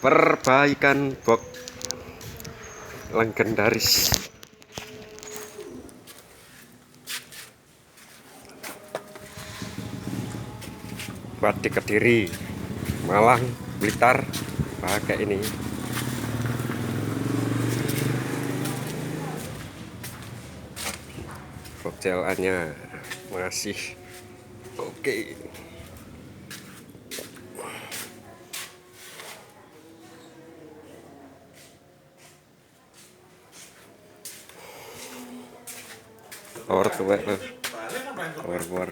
Perbaikan box legendaris. Buat di Kediri, Malang, Blitar, pakai ini. Box jalannya masih oke. Power tuwek loh. Power.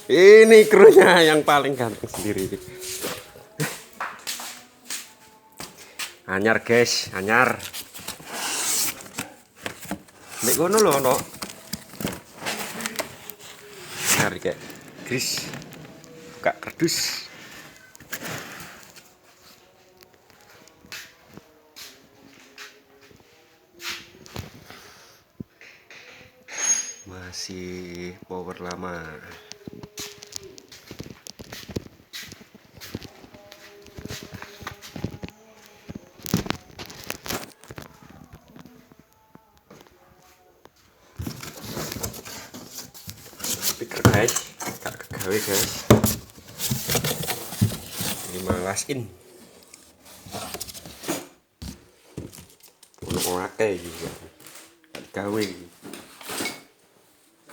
Ini krunya yang paling ganteng sendiri. Anyar guys, anyar. Nek ngono lho ono. Nyari kayak gris. Buka kardus. Masih power lama. Speaker guys, gak kegawe guys. 15 in. Ono akeh iki. Gak gawe.